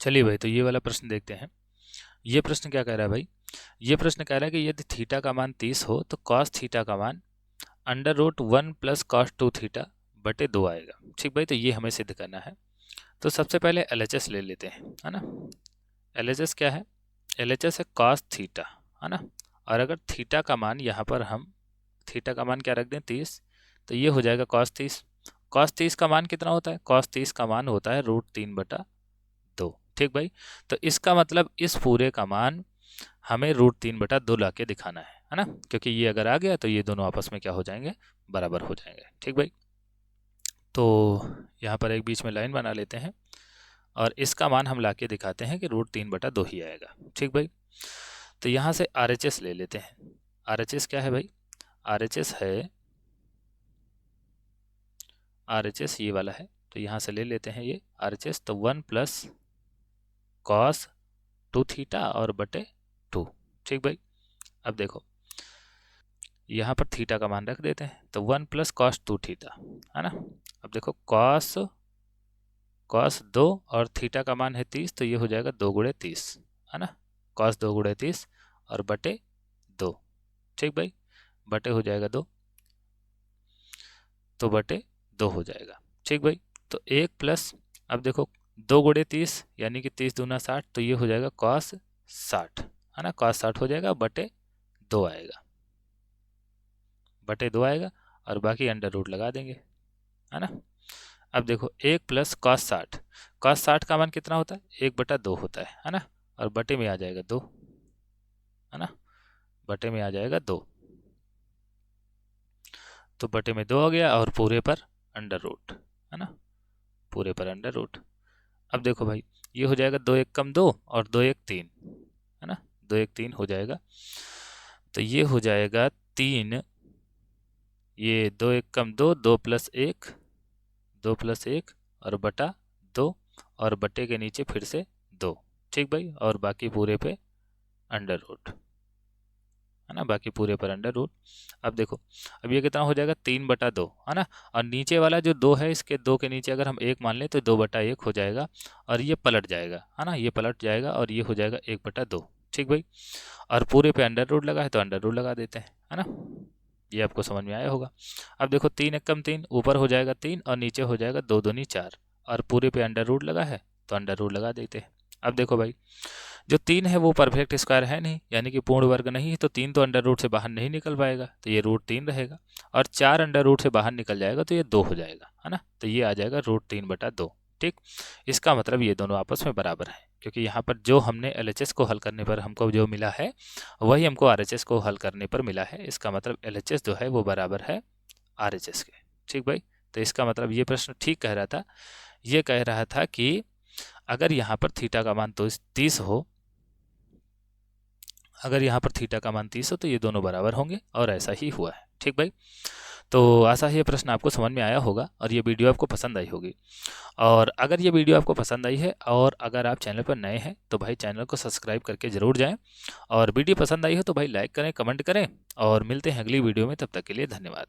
चलिए भाई, तो ये वाला प्रश्न देखते हैं। ये प्रश्न क्या कह रहा है भाई? ये प्रश्न कह रहा है कि यदि थीटा का मान 30 हो तो कॉस थीटा का मान √1 प्लस कॉस 2 थीटा बटे 2 आएगा। ठीक भाई, तो ये हमें सिद्ध करना है। तो सबसे पहले LHS ले लेते हैं, है ना। LHS क्या है? LHS है कॉस थीटा, है ना। और अगर थीटा का मान यहाँ पर हम थीटा का मान क्या रख दें 30, तो ये हो जाएगा कॉस 30। कॉस 30 का मान कितना होता है? कॉस 30 का मान होता है √3/2। ठीक भाई, तो इसका मतलब इस पूरे का मान हमें √3/2 ला के दिखाना है ना। क्योंकि ये अगर आ गया तो ये दोनों आपस में क्या हो जाएंगे? बराबर हो जाएंगे। ठीक भाई, तो यहाँ पर एक बीच में लाइन बना लेते हैं और इसका मान हम ला के दिखाते हैं कि √3/2 ही आएगा। ठीक भाई, तो यहाँ से RHS ले लेते हैं। RHS क्या है भाई? RHS है, RHS ये वाला है, तो यहाँ से ले लेते हैं ये RHS। तो 1 प्लस कॉस 2 थीटा और बटे 2। ठीक भाई, अब देखो यहाँ पर थीटा का मान रख देते हैं, तो 1 प्लस कॉस 2 थीटा, है ना। अब देखो कॉस कॉस 2 और थीटा का मान है 30, तो ये हो जाएगा 2 गुणे 30, है ना। कॉस 2 गुणे 30 और बटे 2। ठीक भाई, बटे हो जाएगा 2, तो बटे 2 हो जाएगा। ठीक भाई, तो 1 प्लस, अब देखो 2 गुणे 30 यानी कि 30 दूना 60, तो ये हो जाएगा कॉस 60, है ना। कॉस 60 हो जाएगा, बटे 2 आएगा, बटे 2 आएगा और बाकी अंडर रूट लगा देंगे, है ना। अब देखो 1 प्लस कॉस 60 का मान कितना होता है? 1/2 होता है ना। और बटे में आ जाएगा 2, है ना। बटे में आ जाएगा 2, तो बटे में 2 हो गया और पूरे पर अंडर रूट, है ना। पूरे पर अंडर रूट। अब देखो भाई, ये हो जाएगा 2 1 कम 2 और 2 1 3, है ना। 2 1 3 हो जाएगा, तो ये हो जाएगा 3, ये 2 1 कम 2, 2 प्लस 1, 2 प्लस 1 और बटा 2 और बटे के नीचे फिर से 2। ठीक भाई, और बाकी पूरे पे अंडर रूट, है ना। बाकी पूरे पर अंडर रूट। अब देखो, अब ये कितना हो जाएगा? 3/2, है ना। और नीचे वाला जो 2 है, इसके 2 के नीचे अगर हम 1 मान लें तो 2/1 हो जाएगा और ये पलट जाएगा, है ना। ये पलट जाएगा और ये हो जाएगा 1/2। ठीक भाई, और पूरे पे अंडर रूट लगा है तो अंडर रूट लगा देते हैं, है ना। ये आपको समझ में आया होगा। अब देखो 3 1 कम 3, ऊपर हो जाएगा 3 और नीचे हो जाएगा 2 दूनी 4 और पूरे पे अंडर रूट लगा है तो अंडर रूट लगा देते हैं। अब देखो भाई, जो 3 है वो परफेक्ट स्क्वायर है नहीं, यानी कि पूर्ण वर्ग नहीं है, तो 3 तो अंडर रूट से बाहर नहीं निकल पाएगा, तो ये √3 रहेगा। और 4 अंडर रूट से बाहर निकल जाएगा तो ये 2 हो जाएगा, है ना। तो ये आ जाएगा √3/2। ठीक, इसका मतलब ये दोनों आपस में बराबर है, क्योंकि यहाँ पर जो हमने LHS को हल करने पर हमको जो मिला है वही हमको RHS को हल करने पर मिला है। इसका मतलब LHS जो है वो बराबर है RHS के। ठीक भाई, तो इसका मतलब ये प्रश्न ठीक कह रहा था। ये कह रहा था कि अगर यहाँ पर थीटा का मान तो 30 हो, अगर यहाँ पर थीटा का मान 30 हो तो ये दोनों बराबर होंगे, और ऐसा ही हुआ है। ठीक भाई, तो आशा है ये प्रश्न आपको समझ में आया होगा और ये वीडियो आपको पसंद आई होगी। और अगर ये वीडियो आपको पसंद आई है और अगर आप चैनल पर नए हैं तो भाई चैनल को सब्सक्राइब करके ज़रूर जाएं। और वीडियो पसंद आई हो तो भाई लाइक करें, कमेंट करें, और मिलते हैं अगली वीडियो में। तब तक के लिए धन्यवाद।